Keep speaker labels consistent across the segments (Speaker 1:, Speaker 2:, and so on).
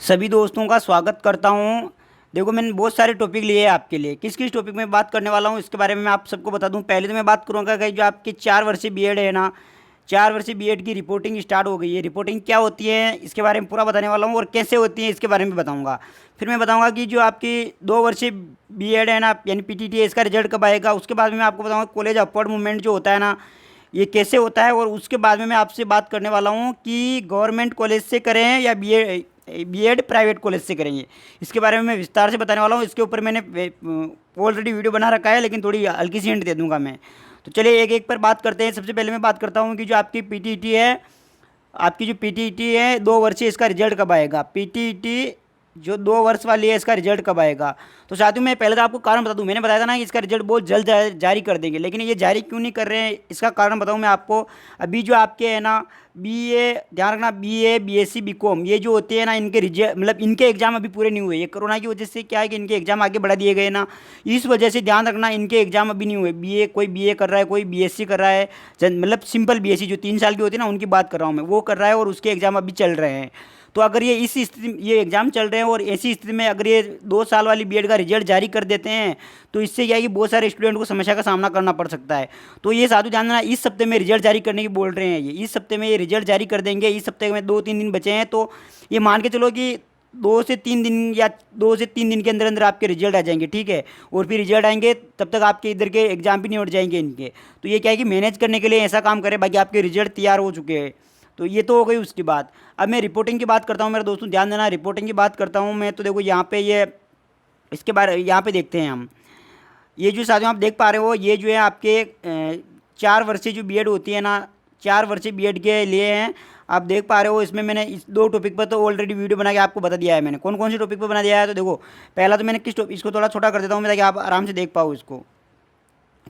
Speaker 1: सभी दोस्तों का स्वागत करता हूं। देखो, मैंने बहुत सारे टॉपिक लिए हैं आपके लिए। किस किस टॉपिक में बात करने वाला हूं इसके बारे में मैं आप सबको बता दूं। पहले तो मैं बात करूंगा कि जो आपकी 4 वर्षीय बीएड है ना, 4 वर्षीय बीएड की रिपोर्टिंग स्टार्ट हो गई है। रिपोर्टिंग क्या होती है इसके बारे में पूरा बताने वाला हूँ, और कैसे होती है इसके बारे में बताऊँगा। फिर मैं बताऊँगा कि जो आपकी 2 वर्षीय बीएड है ना, यानी पीटीटी है, इसका रिजल्ट कब आएगा। उसके बाद में मैं आपको बताऊँगा कॉलेज अपवर्ड मूवमेंट जो होता है ना, ये कैसे होता है। और उसके बाद में मैं आपसे बात करने वाला हूँ कि गवर्नमेंट कॉलेज से करें या बीएड प्राइवेट कॉलेज से करेंगे। इसके बारे में मैं विस्तार से बताने वाला हूँ। इसके ऊपर मैंने ऑलरेडी वीडियो बना रखा है, लेकिन थोड़ी हल्की सी हिंट दे दूंगा मैं। तो चलिए एक एक पर बात करते हैं। सबसे पहले मैं बात करता हूँ कि जो आपकी पीटीईटी है, आपकी जो पीटीईटी है 2 वर्षीय, इसका रिजल्ट कब आएगा। पीटीईटी जो 2 वर्ष वाली है, इसका रिजल्ट कब आएगा। तो साथियों, मैं पहले तो आपको कारण बता दूं। मैंने बताया था ना कि इसका रिजल्ट बहुत जल्द जारी कर देंगे, लेकिन ये जारी क्यों नहीं कर रहे हैं इसका कारण बताऊं मैं आपको। अभी जो आपके है ना, बीए, ध्यान रखना, बीए, बीएससी, बीकॉम, ये जो होते हैं ना, इनके रिजल्ट मतलब इनके एग्जाम अभी पूरे नहीं हुए। ये कोरोना की वजह से क्या है कि इनके एग्जाम आगे बढ़ा दिए गए ना, इस वजह से ध्यान रखना, इनके एग्जाम अभी नहीं हुए। बीए, कोई बीए कर रहा है, कोई बीएससी कर रहा है, मतलब सिंपल बीएससी जो 3 साल की होती है ना, उनकी बात कर रहा हूँ मैं, वो कर रहा है और उसके एग्जाम अभी चल रहे हैं। तो अगर ये इस स्थिति, ये एग्ज़ाम चल रहे हैं और ऐसी स्थिति में अगर ये 2 साल वाली बीएड का रिजल्ट जारी कर देते हैं, तो इससे क्या है कि बहुत सारे स्टूडेंट को समस्या का सामना करना पड़ सकता है। तो ये साधु ध्यान देना, इस हफ्ते में रिजल्ट जारी करने की बोल रहे हैं। ये इस हफ्ते में ये रिजल्ट जारी कर देंगे। इस हफ्ते में 2-3 दिन बचे हैं, तो ये मान के चलो कि 2 से 3 दिन या 2 से 3 दिन के अंदर अंदर आपके रिजल्ट आ जाएंगे, ठीक है। और फिर रिजल्ट आएंगे तब तक आपके इधर के एग्जाम भी नहीं उठ जाएंगे इनके। तो ये क्या है कि मैनेज करने के लिए ऐसा काम करें, बाकी आपके रिजल्ट तैयार हो चुके हैं। तो ये तो हो गई उसकी बात। अब मैं रिपोर्टिंग की बात करता हूँ मेरे दोस्तों, ध्यान देना, रिपोर्टिंग की बात करता हूँ मैं। तो देखो यहाँ पे ये, इसके बारे यहाँ पे देखते हैं हम। ये जो साथियों आप देख पा रहे हो, ये जो है आपके 4 वर्षीय जो बीएड होती है ना, 4 वर्षीय बीएड के लिए हैं। आप देख पा रहे हो, इसमें मैंने इस 2 टॉपिक पर तो ऑलरेडी वीडियो बना के आपको बता दिया है। मैंने कौन कौन से टॉपिक पर बना दिया है। तो देखो, पहला तो मैंने किस टॉपिक, इसको थोड़ा छोटा कर देता हूँ मैं ताकि आप आराम से देख पाओ इसको,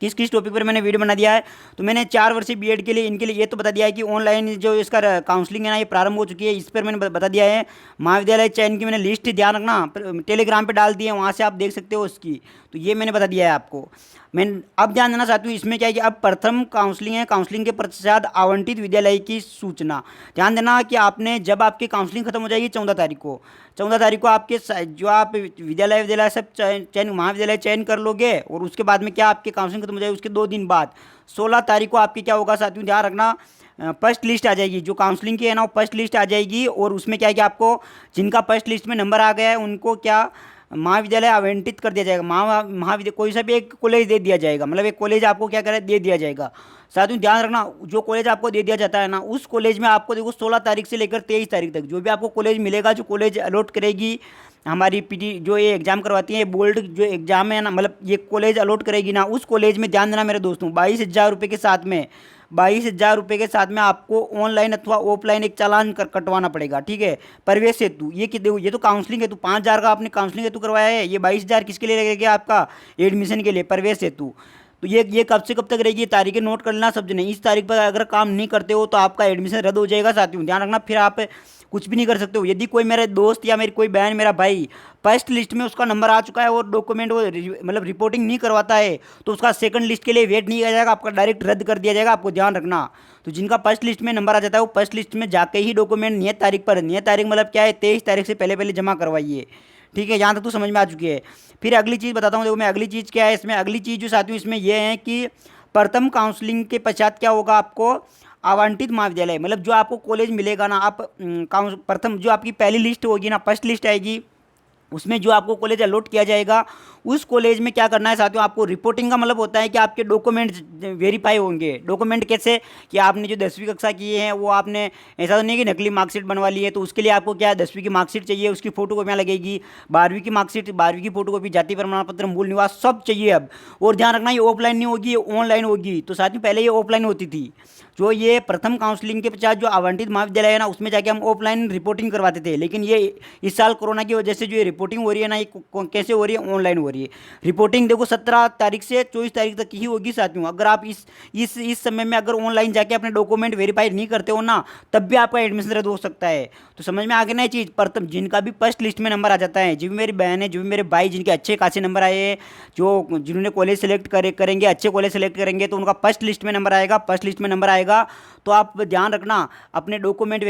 Speaker 1: किस किस टॉपिक पर मैंने वीडियो बना दिया है। तो मैंने 4 वर्षीय बीएड के लिए, इनके लिए ये तो बता दिया है कि ऑनलाइन जो इसका काउंसलिंग है ना, ये प्रारंभ हो चुकी है। इस पर मैंने बता दिया है। महाविद्यालय चयन की मैंने लिस्ट, ध्यान रखना, टेलीग्राम पे डाल दी है, वहाँ से आप देख सकते हो उसकी। तो ये मैंने बता दिया है आपको। मैं अब ध्यान देना चाहती हूँ इसमें क्या है कि अब प्रथम काउंसलिंग है, काउंसलिंग के पश्चात आवंटित विद्यालय की सूचना। ध्यान देना कि आपने, जब आपकी काउंसलिंग खत्म हो जाएगी 14 तारीख को, 14 तारीख को आपके जो आप विद्यालय विद्यालय सब चयन, महाविद्यालय चयन कर लोगे। और उसके बाद में क्या, आपकी काउंसलिंग खत्म हो जाएगी, उसके 2 दिन बाद 16 तारीख को आपकी क्या होगा साथियों, ध्यान रखना, फर्स्ट लिस्ट आ जाएगी। जो काउंसलिंग की है ना, वो फर्स्ट लिस्ट आ जाएगी। और उसमें क्या है कि आपको, जिनका फर्स्ट लिस्ट में नंबर आ गया है, उनको क्या, महाविद्यालय आवंटित कर दिया जाएगा। महाविद्यालय कोई सा भी एक कॉलेज दे दिया जाएगा, मतलब एक कॉलेज आपको क्या करे, दे दिया जाएगा। साथियों ध्यान रखना, जो कॉलेज आपको दे दिया जाता है ना, उस कॉलेज में आपको देखो 16 तारीख से लेकर 23 तारीख तक जो भी आपको कॉलेज मिलेगा, जो कॉलेज अलॉट करेगी हमारी पीटी, जो ये एग्जाम करवाती है, बोर्ड जो एग्जाम है ना, मतलब ये कॉलेज अलॉट करेगी ना, उस कॉलेज में ध्यान देना मेरे दोस्तों, 22,000 रुपये के साथ में, 22,000 रुपये के साथ में आपको ऑनलाइन अथवा ऑफलाइन एक चालान कटवाना पड़ेगा, ठीक है। प्रवेश हेतु, ये कि देखो, ये तो काउंसलिंग हेतु 5,000 का आपने काउंसलिंग हेतु करवाया है। ये 22,000 किसके लिए लगेगा, आपका एडमिशन के लिए, प्रवेश हेतु। तो ये कब से कब तक रहेगी, ये तारीखें नोट कर लेना सब जने। इस तारीख पर अगर काम नहीं करते हो तो आपका एडमिशन रद्द हो जाएगा साथियों, ध्यान रखना। फिर आप कुछ भी नहीं कर सकते हो। यदि कोई मेरे दोस्त या मेरी कोई बहन, मेरा भाई फर्स्ट लिस्ट में उसका नंबर आ चुका है और डॉक्यूमेंट वो मतलब रिपोर्टिंग नहीं करवाता है, तो उसका सेकंड लिस्ट के लिए वेट नहीं किया जाएगा, आपका डायरेक्ट रद्द कर दिया जाएगा, आपको ध्यान रखना। तो जिनका फर्स्ट लिस्ट में नंबर आ जाता है, वो फर्स्ट लिस्ट में जाके ही डॉक्यूमेंट नियत तारीख पर, नियत तारीख मतलब क्या है, 23 तारीख से पहले पहले जमा करवाइए, ठीक है। यहाँ तक तो समझ में आ चुकी है। फिर अगली चीज़ बताता हूँ, देखो मैं अगली चीज़ क्या है इसमें, अगली चीज़ जो साथियों इसमें यह है कि प्रथम काउंसलिंग के पश्चात क्या होगा, आपको आवंटित महाविद्यालय, मतलब जो आपको कॉलेज मिलेगा ना, आप प्रथम जो आपकी पहली लिस्ट होगी ना, फर्स्ट लिस्ट आएगी, उसमें जो आपको कॉलेज अलॉट किया जाएगा, उस कॉलेज में क्या करना है साथियों, आपको रिपोर्टिंग का मतलब होता है कि आपके डॉक्यूमेंट वेरीफाई होंगे। डॉक्यूमेंट कैसे, कि आपने जो 10वीं कक्षा की है वो आपने, ऐसा तो नहीं कि नकली मार्कशीट बनवा ली है, तो उसके लिए आपको क्या, 10वीं की मार्कशीट चाहिए, उसकी फोटो कॉपियाँ लगेगी, 12वीं की मार्कशीट, 12वीं की फोटो कॉपी, जाति प्रमाण पत्र, मूल निवास, सब चाहिए अब। और ध्यान रखना, ये ऑफलाइन नहीं होगी, ये ऑनलाइन होगी। तो साथियों पहले ये ऑफलाइन होती थी, जो ये प्रथम काउंसलिंग के पश्चात जो आवंटित महाविद्यालय है ना, उसमें जाके हम ऑफलाइन रिपोर्टिंग करवाते थे। लेकिन ये इस साल कोरोना की वजह से जो ये रिपोर्टिंग हो रही है ना, ये कैसे हो रही है, ऑनलाइन हो रही है रिपोर्टिंग। देखो 17 तारीख से 24 तारीख तक ही होगी साथियों। अगर आप इस समय में अगर ऑनलाइन जाके अपने डॉक्यूमेंट वेरीफाई नहीं करते हो ना, तब भी आपका एडमिशन रद्द हो सकता है। तो समझ में आ गया ना ये चीज़। पर तब जिनका भी फर्स्ट लिस्ट में नंबर आ जाता है, जो भी मेरी बहन है, जो भी मेरे भाई जिनके अच्छे खासे नंबर आए हैं, जो जिन्होंने कॉलेज सेलेक्ट करेंगे, अच्छे कॉलेज सेलेक्ट करेंगे, तो उनका फर्स्ट लिस्ट में नंबर आएगा। फर्स्ट लिस्ट में नंबर आएगा तो आप ध्यान रखना अपने डॉक्यूमेंट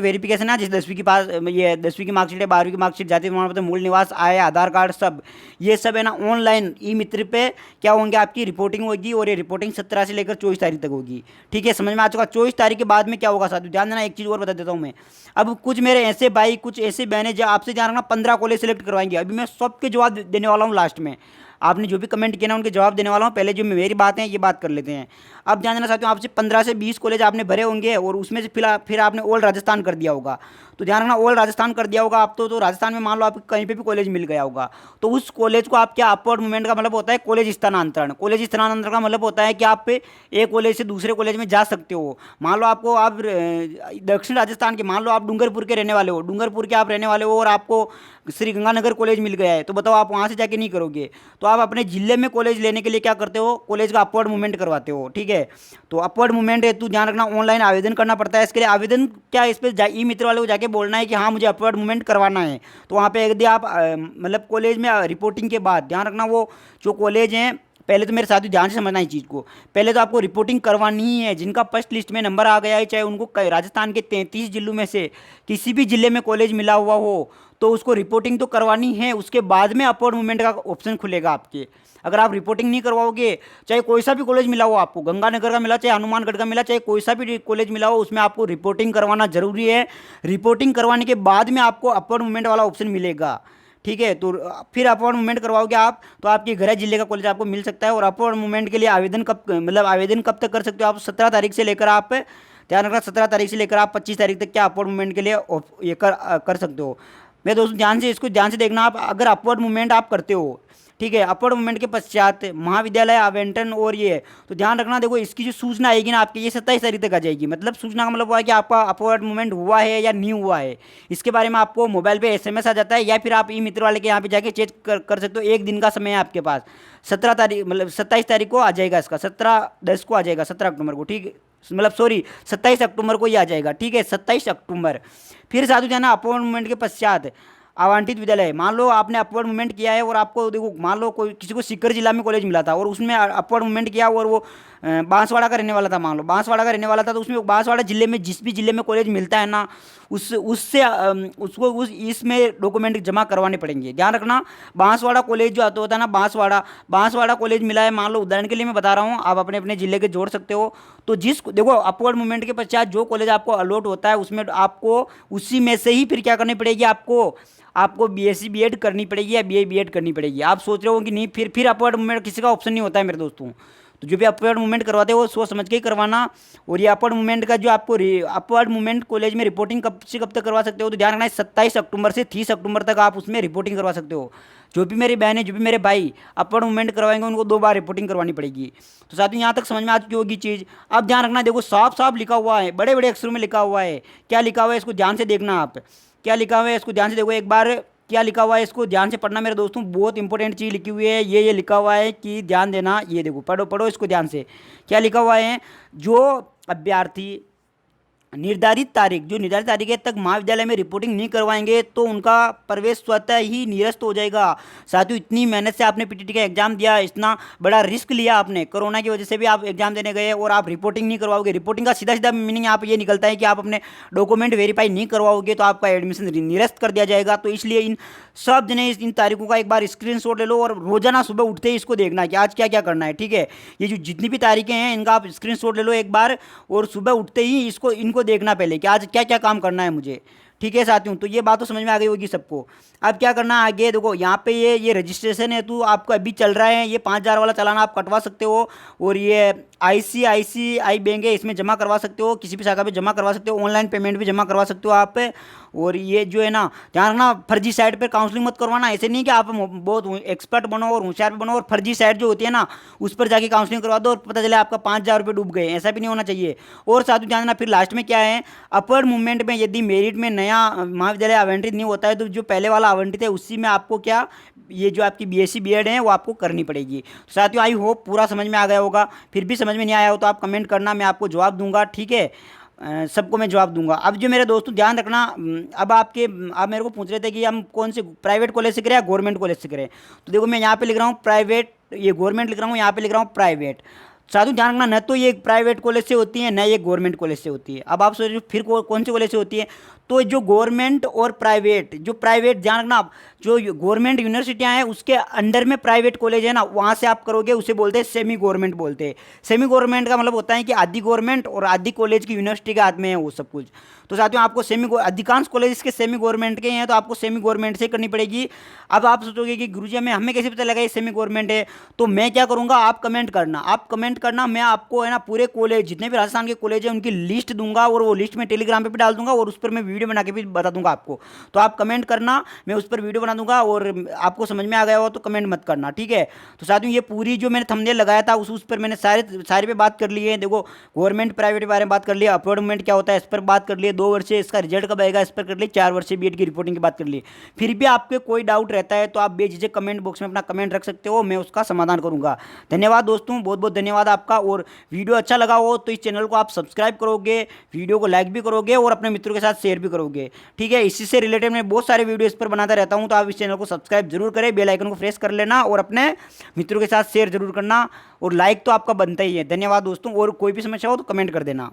Speaker 1: वेरिफिकेशन ना, जैसे 10वीं की पास, ये 10वीं की मार्कशीट है, 12वीं की मार्कशीट, जाति प्रमाण पत्र, मूल निवास, आय, आधार कार्ड, सब ये सब है ना ऑनलाइन ई मित्र पे क्या होंगे, आपकी रिपोर्टिंग होगी। और ये रिपोर्टिंग 17 से लेकर 24 तारीख तक होगी। ठीक है, समझ में आ चुका। 24 तारीख के बाद में क्या होगा साथियों, ध्यान देना। एक चीज़ और बता देता हूँ मैं। अब कुछ मेरे ऐसे भाई, कुछ ऐसे बहनें जो आपसे ध्यान रखना 15 कॉलेज सेलेक्ट करवाएंगे। अभी मैं सबके जवाब देने वाला हूँ लास्ट में। आपने जो भी कमेंट किया ना उनके जवाब देने वाला हूँ। पहले जो मेरी बात है ये बात कर लेते हैं। अब ध्यान देना साथियों, आपसे 15 से 20 कॉलेज आपने भरे होंगे और उसमें से फिर आपने ऑल राजस्थान कर दिया होगा। तो ध्यान रखना, ऑल राजस्थान कर दिया होगा आप तो राजस्थान में मान लो आपको कहीं पे भी कॉलेज मिल गया होगा, तो उस कॉलेज को आप क्या, अपवर्ड मूवमेंट का मतलब होता है कॉलेज स्थानांतरण। कॉलेज स्थानांतरण का मतलब होता है कि आप एक कॉलेज से दूसरे कॉलेज में जा सकते हो। मान लो आप दक्षिण राजस्थान के, मान लो आप डूंगरपुर के रहने वाले हो, डूंगरपुर के आप रहने वाले हो और आपको श्री गंगानगर कॉलेज मिल गया है, तो बताओ आप वहाँ से जाके नहीं करोगे। तो आप अपने जिले में कॉलेज लेने के लिए क्या करते हो, कॉलेज का अपवर्ड मूवमेंट करवाते हो। ठीक है, तो अपवर्ड मूवमेंट हेतु ध्यान रखना ऑनलाइन आवेदन करना पड़ता है। इसके लिए आवेदन क्या, इस पर ई मित्र वाले को जाके बोलना है कि हाँ मुझे अपवर्ड मूवमेंट करवाना है। तो वहाँ पे यदि आप मतलब कॉलेज में रिपोर्टिंग के बाद ध्यान रखना, वो जो कॉलेज हैं, पहले तो मेरे साथ ही ध्यान से समझना इस चीज़ को। पहले तो आपको रिपोर्टिंग करवानी ही है। जिनका फर्स्ट लिस्ट में नंबर आ गया है, चाहे उनको राजस्थान के 33 जिलों में से किसी भी जिले में कॉलेज मिला हुआ हो, तो उसको रिपोर्टिंग तो करवानी है। उसके बाद में अपवर्ड मूवमेंट का ऑप्शन खुलेगा आपके। अगर आप रिपोर्टिंग नहीं करवाओगे, चाहे कोई सा भी कॉलेज मिला हो आपको, गंगानगर का मिला, चाहे हनुमानगढ़ का मिला, चाहे कोई सा भी कॉलेज मिला हो, उसमें आपको रिपोर्टिंग करवाना जरूरी है। रिपोर्टिंग करवाने के बाद में आपको अपवर्ड मूवमेंट वाला ऑप्शन मिलेगा। ठीक है, तो फिर अपवर्ड मूवमेंट करवाओगे आप, तो आपके गृह जिले का कॉलेज आपको मिल सकता है। और अपवर्ड मूवमेंट के लिए आवेदन कब तक कर सकते हो आप, 17 तारीख से लेकर आप ध्यान रखना, 17 तारीख से लेकर आप 25 तारीख तक क्या अपवर्ड मूवमेंट के लिए ये कर सकते हो। मेरे दोस्तों ध्यान से देखना, आप अगर अपवर्ड मूवमेंट आप करते हो, ठीक है, अपवर्ड मूवमेंट के पश्चात महाविद्यालय आवंटन और ये, तो ध्यान रखना, देखो इसकी जो सूचना आएगी ना आपकी, ये 27 तारीख तक आ जाएगी। मतलब सूचना का मतलब हुआ है कि आपका अपवर्ड मूवमेंट हुआ है या नहीं हुआ है, इसके बारे में आपको मोबाइल पे एसएमएस आ जाता है, या फिर आप ई मित्र वाले के यहाँ पे जाके चेक कर सकते हो। एक दिन का समय है आपके पास। 17 तारीख मतलब 27 तारीख को आ जाएगा इसका, 17/10 को आ जाएगा, 17 अक्टूबर को। ठीक है, मतलब सॉरी 27 अक्टूबर को ही आ जाएगा। ठीक है, 27 अक्टूबर। फिर साथ ही जाना अपवर्ड मूवमेंट के पश्चात आवंटित विद्यालय। मान लो आपने अपवर्ड मूवमेंट किया है और आपको देखो, मान लो कोई किसी को सीकर जिला में कॉलेज मिला था और उसमें अपवर्ड मूवमेंट किया और वो बांसवाड़ा का रहने वाला था, मान लो बांसवाड़ा का रहने वाला था, तो उसमें बांसवाड़ा जिले में जिस भी जिले में कॉलेज मिलता है ना, उसको इसमें डॉक्यूमेंट जमा करवाने पड़ेंगे। ध्यान रखना, बांसवाड़ा कॉलेज जो आता होता है ना, बांसवाड़ा कॉलेज मिला है, मान लो उदाहरण के लिए मैं बता रहा हूँ, आप अपने अपने जिले के जोड़ सकते हो। तो देखो अपवर्ड मूवमेंट के पश्चात जो कॉलेज आपको अलॉट होता है, उसमें आपको उसी में से ही फिर क्या करनी पड़ेगी, आपको बीएससी बीएड करनी पड़ेगी या बीए बीएड करनी पड़ेगी। आप सोच रहे हो कि नहीं, फिर अपवर्ड मूवमेंट किसी का ऑप्शन नहीं होता है मेरे दोस्तों। तो जो भी अपवर्ड मूवमेंट करवाते हो वो सोच समझ के ही करवाना। और ये अपवर्ड मूवमेंट का जो आपको अपवर्ड मूवमेंट कॉलेज में रिपोर्टिंग कब से कब तक करवा सकते हो, तो ध्यान रखना 27 अक्टूबर से 30 अक्टूबर तक आप उसमें रिपोर्टिंग करवा सकते हो। जो भी मेरी बहनें, जो भी मेरे भाई अपवर्ड मूवमेंट करवाएंगे, उनको 2 बार रिपोर्टिंग करवानी पड़ेगी। तो साथियों यहाँ तक समझ में आ चुकी होगी चीज़। अब ध्यान रखना, देखो साफ साफ लिखा हुआ है, बड़े बड़े अक्षरों में लिखा हुआ है। क्या लिखा हुआ है इसको ध्यान से देखना आप, क्या लिखा हुआ है इसको ध्यान से देखो एक बार। क्या लिखा हुआ है इसको ध्यान से पढ़ना मेरे दोस्तों, बहुत इंपॉर्टेंट चीज़ लिखी हुई है। ये लिखा हुआ है कि ध्यान देना, ये देखो पढ़ो इसको ध्यान से। क्या लिखा हुआ है, जो अभ्यर्थी निर्धारित तारीख है तक महाविद्यालय में रिपोर्टिंग नहीं करवाएंगे तो उनका प्रवेश स्वतः ही निरस्त हो जाएगा। साथियों इतनी मेहनत से आपने पीटीटी का एग्जाम दिया, इतना बड़ा रिस्क लिया आपने, कोरोना की वजह से भी आप एग्जाम देने गए और आप रिपोर्टिंग नहीं करवाओगे। रिपोर्टिंग का सीधा सीधा मीनिंग यहाँ पे ये निकलता है कि आप अपने डॉक्यूमेंट वेरीफाई नहीं करवाओगे तो आपका एडमिशन निरस्त कर दिया जाएगा। तो इसलिए इन सब जने इन तारीखों का एक बार स्क्रीनशॉट ले लो और रोजाना सुबह उठते ही इसको देखना है कि आज क्या क्या करना है। ठीक है, ये जो जितनी भी तारीखें हैं इनका आप स्क्रीनशॉट ले लो एक बार और सुबह उठते ही इनको देखना पहले कि आज क्या क्या काम करना है मुझे। ठीक है साथियों, तो ये बात तो समझ में आ गई होगी सबको। अब क्या करना है आगे, देखो यहाँ पे ये रजिस्ट्रेशन है तो आपका अभी चल रहा है, ये 5,000 वाला चालान आप कटवा सकते हो और ये ICICI बैंक है, इसमें जमा करवा सकते हो, किसी भी शाखा पे जमा करवा सकते हो, ऑनलाइन पेमेंट भी जमा करवा सकते हो आप। और ये जो है ना, ध्यान रखना, फर्जी साइट पे काउंसलिंग मत करवाना। ऐसे नहीं कि आप बहुत एक्सपर्ट बनो और होशियार बनो और फर्जी साइट जो होती है ना उस पर जाके काउंसलिंग करवा दो और पता चले आपका 5,000 रुपये डूब गए। ऐसा भी नहीं होना चाहिए। और साथ ही ध्यान रखना, फिर लास्ट में क्या है, अपवर्ड मूवमेंट में यदि मेरिट में नया महाविद्यालय आवंटित नहीं होता है तो जो पहले वाला आवंटित है उसी में आपको क्या, ये जो आपकी BSc B.Ed है वो आपको करनी पड़ेगी। तो साथियों, आई होप पूरा समझ में आ गया होगा। फिर भी समझ में नहीं आया हो तो आप कमेंट करना, मैं आपको जवाब दूंगा, ठीक है। सबको मैं जवाब दूंगा। अब जो मेरे दोस्तों ध्यान रखना, अब आप मेरे को पूछ रहे थे कि हम कौन से प्राइवेट कॉलेज से करें या गवर्नमेंट कॉलेज से करें। तो देखो, मैं यहाँ पे लिख रहा हूँ प्राइवेट, ये गवर्नमेंट लिख रहा हूँ, यहाँ पे लिख रहा हूँ प्राइवेट। साधु ध्यान रखना, न तो ये प्राइवेट कॉलेज से होती है, न ये गवर्नमेंट कॉलेज से होती है। अब आप सोच रहे हो फिर कौन से कॉलेज से होती है। तो जो गवर्नमेंट और प्राइवेट, जो प्राइवेट ध्यान रखना, आप जो गवर्नमेंट यूनिवर्सिटियां हैं उसके अंडर में प्राइवेट कॉलेज है ना, वहाँ से आप करोगे उसे बोलते हैं सेमी गवर्नमेंट बोलते हैं। सेमी गवर्नमेंट का मतलब होता है कि आधी गवर्नमेंट और आधी कॉलेज की यूनिवर्सिटी के हाथ में है वो सब कुछ। तो साथियों, आपको अधिकांश कॉलेज इसके सेमी गवर्नमेंट के हैं, तो आपको सेमी गवर्नमेंट से करनी पड़ेगी। अब आप सोचोगे कि गुरुजी हमें कैसे पता लगा ये सेमी गवर्नमेंट है। तो मैं क्या करूँगा, आप कमेंट करना, मैं आपको है ना पूरे कॉलेज जितने भी राजस्थान के कॉलेज हैं उनकी लिस्ट दूंगा और वो लिस्ट मैं टेलीग्राम पे भी डाल दूंगा और उस पर मैं वीडियो बना के भी बता दूंगा आपको। तो आप कमेंट करना, मैं उस पर वीडियो बना दूंगा। और आपको समझ में आ गया हो तो कमेंट मत करना, ठीक है। तो साथियों, ये पूरी जो मैंने थंबनेल लगाया था उस पर मैंने सारे पे बात कर ली है। देखो, गवर्नमेंट प्राइवेट के बारे में बात कर लिया, अपवर्ड मूवमेंट क्या होता है इस पर बात कर लिए, 2 वर्ष इसका रिजल्ट कब आएगा इस पर कर ली, 4 वर्षीय B.Ed की रिपोर्टिंग की बात कर ली। फिर भी आपके कोई डाउट रहता है तो आप बेझिझक कमेंट बॉक्स में अपना कमेंट रख सकते हो, मैं उसका समाधान करूंगा। धन्यवाद दोस्तों, बहुत बहुत धन्यवाद आपका। और वीडियो अच्छा लगा हो तो इस चैनल को आप सब्सक्राइब करोगे, वीडियो को लाइक भी करोगे और अपने मित्रों के साथ शेयर भी करोगे, ठीक है। इसी से रिलेटेड मैं बहुत सारे वीडियो इस पर बनाता रहता हूं, तो आप इस चैनल को सब्सक्राइब जरूर करें, बेल आइकन को प्रेस कर लेना और अपने मित्रों के साथ शेयर जरूर करना। और लाइक तो आपका बनता ही है। धन्यवाद दोस्तों, और कोई भी समस्या हो तो कमेंट कर देना।